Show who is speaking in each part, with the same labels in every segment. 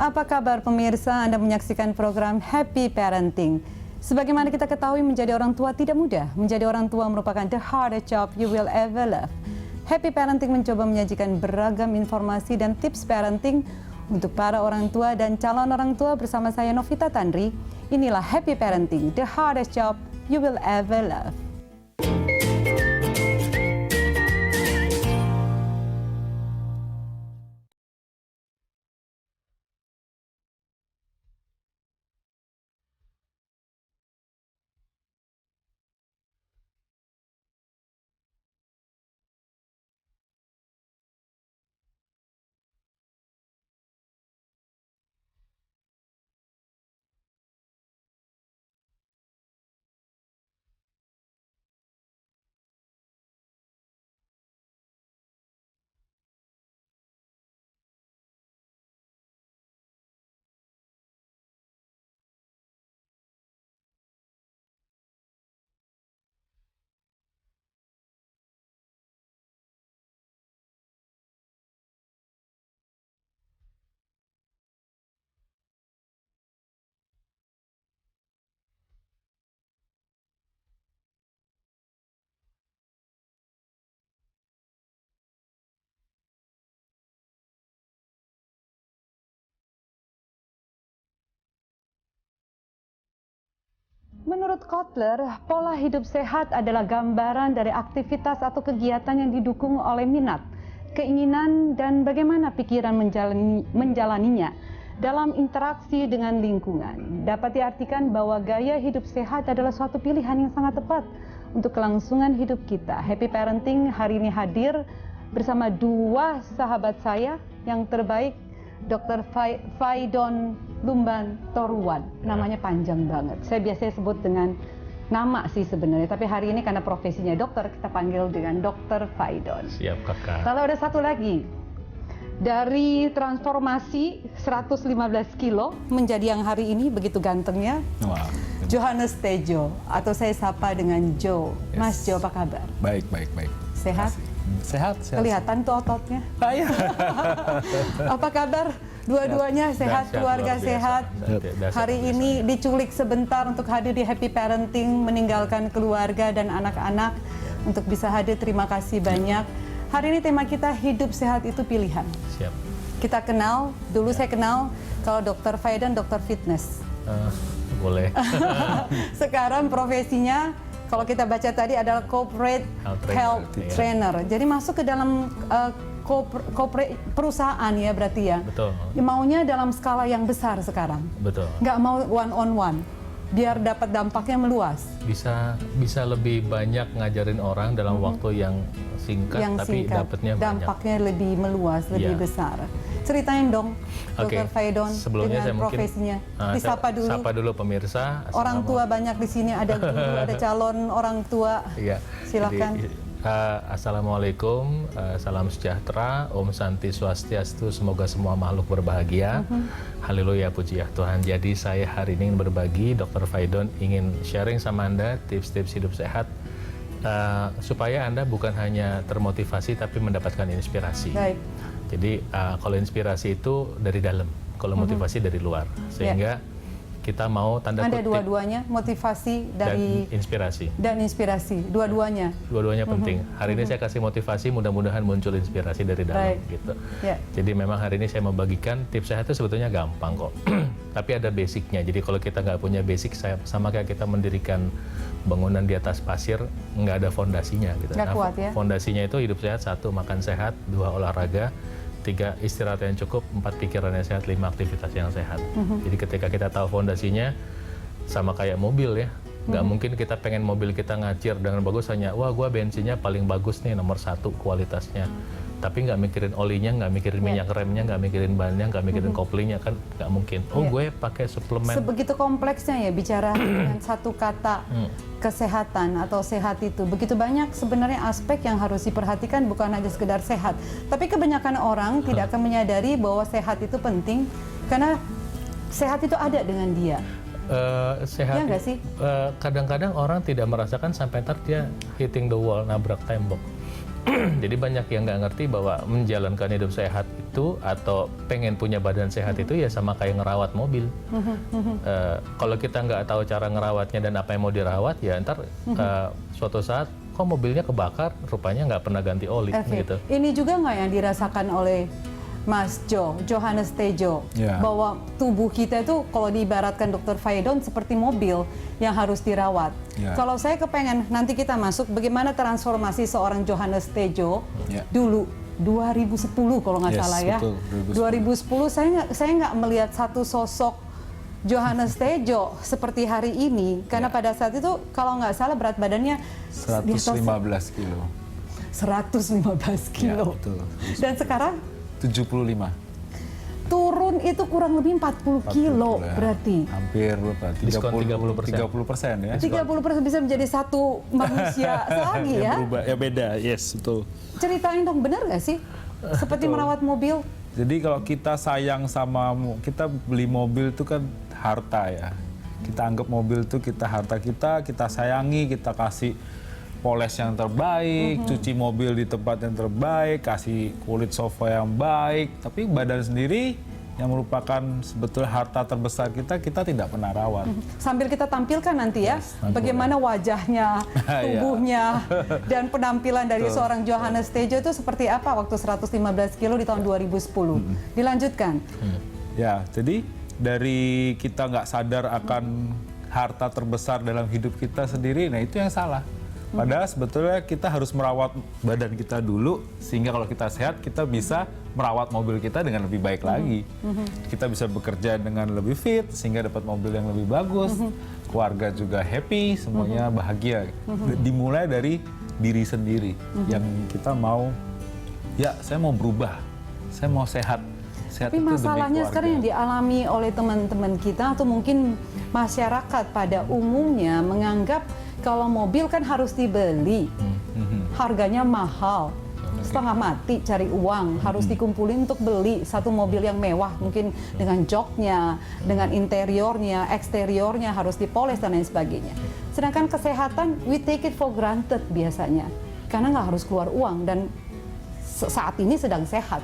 Speaker 1: Apa kabar pemirsa? Anda menyaksikan program Happy Parenting. Sebagaimana kita ketahui, menjadi orang tua tidak mudah. Menjadi orang tua merupakan the hardest job you will ever love. Happy Parenting mencoba menyajikan beragam informasi dan tips parenting untuk para orang tua dan calon orang tua bersama saya Novita Tandri. Inilah Happy Parenting, the hardest job you will ever love. Menurut Kotler, pola hidup sehat adalah gambaran dari aktivitas atau kegiatan yang didukung oleh minat, keinginan, dan bagaimana pikiran menjalaninya dalam interaksi dengan lingkungan. Dapat diartikan bahwa gaya hidup sehat adalah suatu pilihan yang sangat tepat untuk kelangsungan hidup kita. Happy Parenting hari ini hadir bersama dua sahabat saya yang terbaik, Dr. Faidon Lumban Toruwan. Namanya panjang banget. Saya biasanya sebut dengan nama sih sebenarnya, tapi hari ini karena profesinya dokter, kita panggil dengan Dr. Faidon.
Speaker 2: Siap, Kakak.
Speaker 1: Lalu ada satu lagi, dari transformasi 115 kilo menjadi yang hari ini begitu gantengnya,
Speaker 2: Wow.
Speaker 1: Johannes Tejo, atau saya sapa dengan Joe.
Speaker 2: Yes.
Speaker 1: Mas Joe, apa kabar?
Speaker 2: Baik.
Speaker 1: Sehat?
Speaker 2: Sehat.
Speaker 1: Kelihatan tuh ototnya.
Speaker 2: Iya.
Speaker 1: Apa kabar? Dua-duanya sehat, keluarga sehat. Hari ini diculik sebentar untuk hadir di Happy Parenting, meninggalkan keluarga dan anak-anak untuk bisa hadir. Terima kasih banyak. Hari ini tema kita hidup sehat itu pilihan.
Speaker 2: Siap.
Speaker 1: Kita kenal, dulu saya kenal kalau Dr. Faidon, dokter fitness.
Speaker 2: Boleh.
Speaker 1: Sekarang profesinya, kalau kita baca tadi adalah corporate health trainer. Jadi masuk ke dalam corporate perusahaan ya berarti ya.
Speaker 2: Betul.
Speaker 1: Maunya dalam skala yang besar sekarang.
Speaker 2: Betul.
Speaker 1: Nggak mau one on one, biar dapat dampaknya meluas.
Speaker 2: Bisa lebih banyak ngajarin orang dalam waktu yang singkat, tapi dapatnya banyak.
Speaker 1: Dampaknya lebih meluas, lebih besar. Ceritain dong, Dr. Faidon,
Speaker 2: sebelumnya
Speaker 1: dengan
Speaker 2: saya
Speaker 1: profesinya.
Speaker 2: Mungkin,
Speaker 1: Disapa dulu.
Speaker 2: Sapa dulu pemirsa.
Speaker 1: Orang tua banyak di sini, ada guru, ada calon orang tua.
Speaker 2: Iya.
Speaker 1: Silakan.
Speaker 2: Assalamualaikum, salam sejahtera, Om Santi Swastiastu, semoga semua makhluk berbahagia. Haleluya, puji ya Tuhan. Jadi saya hari ini ingin berbagi, Dr. Faidon ingin sharing sama Anda tips-tips hidup sehat, supaya Anda bukan hanya termotivasi tapi mendapatkan inspirasi.
Speaker 1: Baik.
Speaker 2: Jadi kalau inspirasi itu dari dalam, kalau motivasi dari luar, sehingga kita mau tanda kutip.
Speaker 1: Ada dua-duanya, motivasi dari
Speaker 2: dan inspirasi.
Speaker 1: Dua-duanya.
Speaker 2: Dua-duanya penting. Hari ini saya kasih motivasi, mudah-mudahan muncul inspirasi dari dalam. Gitu. Jadi memang hari ini saya mau bagikan tips sehat itu sebetulnya gampang kok. Tapi ada basicnya. Jadi kalau kita nggak punya basic, sama kayak kita mendirikan bangunan di atas pasir, nggak ada fondasinya. Gitu.
Speaker 1: Nggak kuat ya?
Speaker 2: Fondasinya itu hidup sehat, 1 makan sehat, 2 olahraga, 3 istirahat yang cukup, 4 pikiran yang sehat, 5 aktivitas yang sehat. Jadi ketika kita tahu fondasinya, sama kayak mobil ya, nggak mungkin kita pengen mobil kita ngacir dengan bagus hanya, wah gua bensinnya paling bagus nih, nomor 1 kualitasnya. Tapi nggak mikirin olinya, nggak mikirin minyak remnya, nggak mikirin bannya, nggak mikirin koplingnya, kan nggak mungkin. Oh gue pakai suplemen.
Speaker 1: Sebegitu kompleksnya ya bicara dengan satu kata kesehatan atau sehat itu. Begitu banyak sebenarnya aspek yang harus diperhatikan, bukan hanya sekedar sehat. Tapi kebanyakan orang tidak akan menyadari bahwa sehat itu penting, karena sehat itu ada dengan dia.
Speaker 2: Sehat ya nggak sih? Kadang-kadang orang tidak merasakan sampai ntar dia hitting the wall, nabrak tembok. Jadi banyak yang nggak ngerti bahwa menjalankan hidup sehat itu atau pengen punya badan sehat itu ya sama kayak ngerawat mobil. Kalau kita nggak tahu cara ngerawatnya dan apa yang mau dirawat, ya ntar suatu saat kok mobilnya kebakar, rupanya nggak pernah ganti oli gitu.
Speaker 1: Ini juga nggak yang dirasakan oleh Mas Johannes Tejo, bahwa tubuh kita itu kalau diibaratkan Dr. Faidon seperti mobil yang harus dirawat. Kalau saya kepengen nanti kita masuk bagaimana transformasi seorang Johannes Tejo dulu 2010 kalau nggak salah ya. Betul, 2010 saya nggak melihat satu sosok Johannes Tejo seperti hari ini, karena pada saat itu kalau nggak salah berat badannya
Speaker 3: 115 kilo.
Speaker 1: 115 kilo.
Speaker 3: Betul.
Speaker 1: Dan sekarang
Speaker 3: 75.
Speaker 1: Turun itu kurang lebih 40 kilo
Speaker 3: ya.
Speaker 1: Berarti.
Speaker 3: Hampir berapa? 30% ya.
Speaker 1: 30% bisa menjadi satu manusia lagi ya.
Speaker 3: Berubah, ya beda, yes, betul.
Speaker 1: Ceritain dong, benar nggak sih? Seperti merawat mobil.
Speaker 3: Jadi kalau kita sayang sama, kita beli mobil itu kan harta ya. Kita anggap mobil itu harta kita sayangi, kita kasih poles yang terbaik, cuci mobil di tempat yang terbaik, kasih kulit sofa yang baik, tapi badan sendiri yang merupakan sebetulnya harta terbesar kita tidak pernah rawat.
Speaker 1: Sambil kita tampilkan nanti ya, bagaimana wajahnya, tubuhnya, dan penampilan dari seorang Johannes Tejo itu seperti apa waktu 115 kilo di tahun 2010. Dilanjutkan.
Speaker 3: Ya, jadi dari kita nggak sadar akan harta terbesar dalam hidup kita sendiri, nah itu yang salah. Padahal sebetulnya kita harus merawat badan kita dulu, sehingga kalau kita sehat, kita bisa merawat mobil kita dengan lebih baik lagi. Kita bisa bekerja dengan lebih fit, sehingga dapat mobil yang lebih bagus. Keluarga juga happy, semuanya bahagia. Dimulai dari diri sendiri, yang kita mau, ya saya mau berubah, saya mau sehat.
Speaker 1: Tapi masalahnya sekarang yang dialami oleh teman-teman kita, atau mungkin masyarakat pada umumnya menganggap kalau mobil kan harus dibeli, harganya mahal, setengah mati cari uang, harus dikumpulin untuk beli satu mobil yang mewah, mungkin dengan joknya, dengan interiornya, eksteriornya harus dipoles dan lain sebagainya. Sedangkan kesehatan, we take it for granted biasanya, karena nggak harus keluar uang dan saat ini sedang sehat.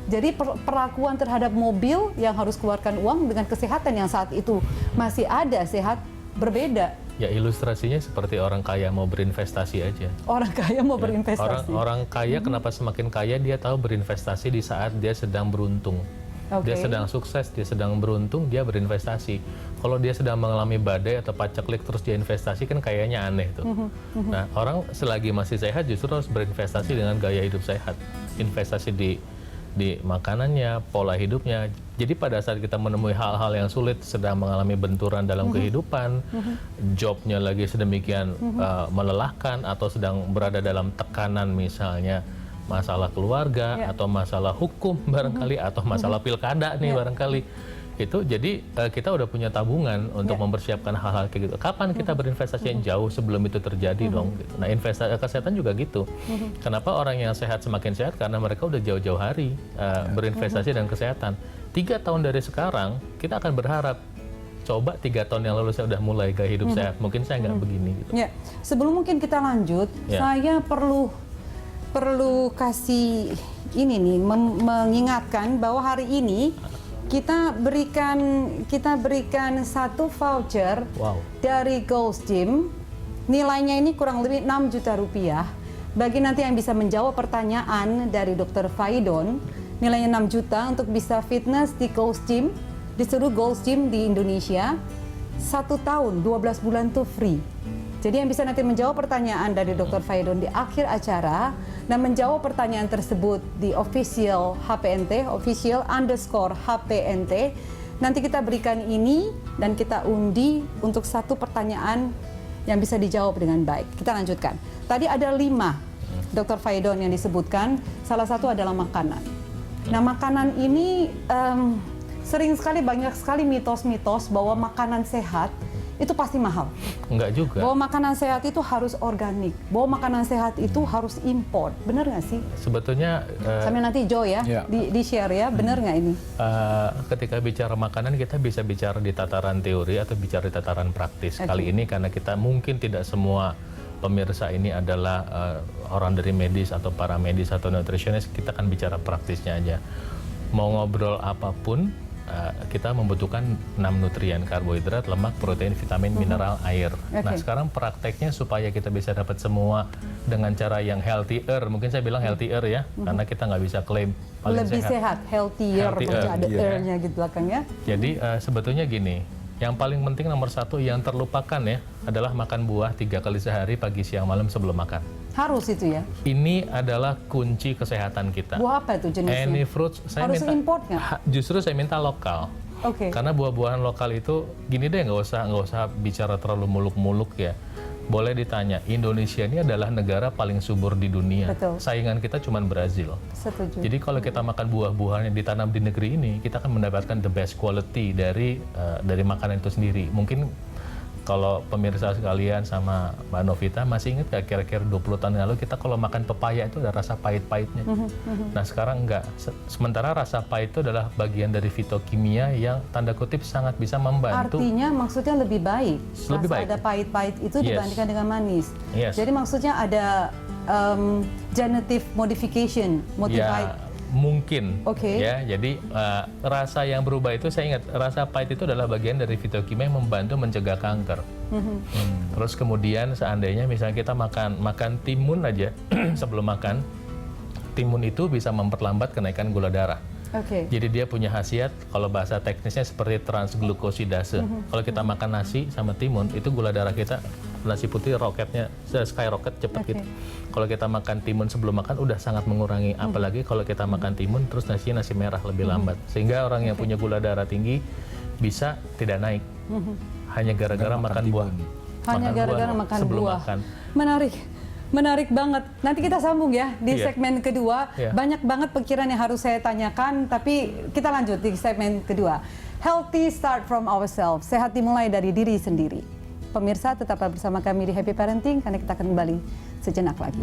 Speaker 1: Jadi perlakuan terhadap mobil yang harus keluarkan uang dengan kesehatan yang saat itu masih ada sehat berbeda.
Speaker 2: Ya ilustrasinya seperti orang kaya mau berinvestasi aja.
Speaker 1: Orang kaya mau berinvestasi.
Speaker 2: Orang kaya kenapa semakin kaya, dia tahu berinvestasi di saat dia sedang beruntung. Dia sedang sukses, dia sedang beruntung, dia berinvestasi. Kalau dia sedang mengalami badai atau paceklik terus dia investasi, kan kayaknya aneh tuh. Nah, orang selagi masih sehat justru harus berinvestasi dengan gaya hidup sehat. Investasi di makanannya, pola hidupnya. Jadi pada saat kita menemui hal-hal yang sulit, sedang mengalami benturan dalam kehidupan, jobnya lagi sedemikian melelahkan, atau sedang berada dalam tekanan misalnya masalah keluarga, atau masalah hukum barangkali, atau masalah pilkada nih barangkali. Itu jadi kita udah punya tabungan untuk mempersiapkan hal-hal kayak gitu. Kapan kita berinvestasi yang jauh sebelum itu terjadi dong? Gitu. Nah, investasi kesehatan juga gitu. Kenapa orang yang sehat semakin sehat? Karena mereka udah jauh-jauh hari berinvestasi dan kesehatan. 3 tahun dari sekarang kita akan berharap coba 3 tahun yang lalu saya udah mulai gaya hidup sehat. Mungkin saya nggak begini. Gitu.
Speaker 1: Ya, sebelum mungkin kita lanjut, saya perlu kasih ini nih mengingatkan bahwa hari ini kita berikan satu voucher dari Gold's Gym. Nilainya ini kurang lebih 6 juta rupiah. Bagi nanti yang bisa menjawab pertanyaan dari Dr. Faidon, nilainya 6 juta untuk bisa fitness di Gold's Gym, di seluruh Gold's Gym di Indonesia. 1 tahun, 12 bulan tuh free. Jadi yang bisa nanti menjawab pertanyaan dari Dr. Faidon di akhir acara dan menjawab pertanyaan tersebut di official HPNT, official_HPNT. Nanti kita berikan ini dan kita undi untuk 1 pertanyaan yang bisa dijawab dengan baik. Kita lanjutkan. Tadi ada 5 Dr. Faidon yang disebutkan, salah satu adalah makanan. Nah, makanan ini sering sekali, banyak sekali mitos-mitos bahwa makanan sehat itu pasti mahal.
Speaker 2: Enggak juga.
Speaker 1: Bahwa makanan sehat itu harus organik, bahwa makanan sehat itu harus import. Benar nggak sih?
Speaker 2: Sebetulnya
Speaker 1: sambil nanti Joe ya, di share ya, benar nggak ini?
Speaker 2: Ketika bicara makanan kita bisa bicara di tataran teori atau bicara di tataran praktis. Kali ini karena kita mungkin tidak semua pemirsa ini adalah orang dari medis atau para medis atau nutritionist, kita akan bicara praktisnya aja. Mau ngobrol apapun, kita membutuhkan 6 nutrien, karbohidrat, lemak, protein, vitamin, mineral, air. Nah, sekarang prakteknya supaya kita bisa dapat semua dengan cara yang healthier, mungkin saya bilang healthier ya, karena kita nggak bisa klaim paling
Speaker 1: lebih sehat, healthier, ada air-nya gitu belakangnya.
Speaker 2: Jadi sebetulnya gini, yang paling penting nomor 1 yang terlupakan ya, adalah makan buah 3 kali sehari, pagi, siang, malam sebelum makan.
Speaker 1: Harus itu ya?
Speaker 2: Ini adalah kunci kesehatan kita.
Speaker 1: Buah apa itu jenisnya?
Speaker 2: Any fruits,
Speaker 1: harus import nggak?
Speaker 2: Justru saya minta lokal. Karena buah-buahan lokal itu, gini deh, nggak usah bicara terlalu muluk-muluk ya. Boleh ditanya, Indonesia ini adalah negara paling subur di dunia.
Speaker 1: Betul.
Speaker 2: Saingan kita cuma Brazil.
Speaker 1: Setuju.
Speaker 2: Jadi kalau kita makan buah-buahan yang ditanam di negeri ini, kita akan mendapatkan the best quality dari makanan itu sendiri. Mungkin kalau pemirsa sekalian sama Mbak Novita masih ingat nggak kira-kira 20 tahun lalu kita kalau makan pepaya itu ada rasa pahit-pahitnya. Nah sekarang enggak. Sementara rasa pahit itu adalah bagian dari fitokimia yang tanda kutip sangat bisa membantu.
Speaker 1: Artinya maksudnya lebih baik.
Speaker 2: Lebih baik.
Speaker 1: Ada pahit-pahit itu dibandingkan dengan manis. Jadi maksudnya ada genetic modification, modified.
Speaker 2: Ya, mungkin. Ya, jadi rasa yang berubah itu, saya ingat rasa pahit itu adalah bagian dari fitokimia yang membantu mencegah kanker. Terus kemudian seandainya misalnya kita makan timun aja sebelum makan, timun itu bisa memperlambat kenaikan gula darah. Jadi dia punya khasiat, kalau bahasa teknisnya seperti transglukosidase. Kalau kita makan nasi sama timun, itu gula darah kita, nasi putih roketnya skyrocket cepet gitu. Kalau kita makan timun sebelum makan udah sangat mengurangi, apalagi kalau kita makan timun terus nasi merah lebih lambat. Sehingga orang yang punya gula darah tinggi bisa tidak naik. Hanya gara-gara makan buah.
Speaker 1: Hanya gara-gara makan
Speaker 2: sebelum
Speaker 1: buah.
Speaker 2: Makan.
Speaker 1: Menarik banget. Nanti kita sambung ya di segmen kedua. Banyak banget pikiran yang harus saya tanyakan, tapi kita lanjut di segmen kedua. Healthy start from ourselves. Sehat dimulai dari diri sendiri. Pemirsa, tetaplah bersama kami di Happy Parenting karena kita akan kembali sejenak lagi.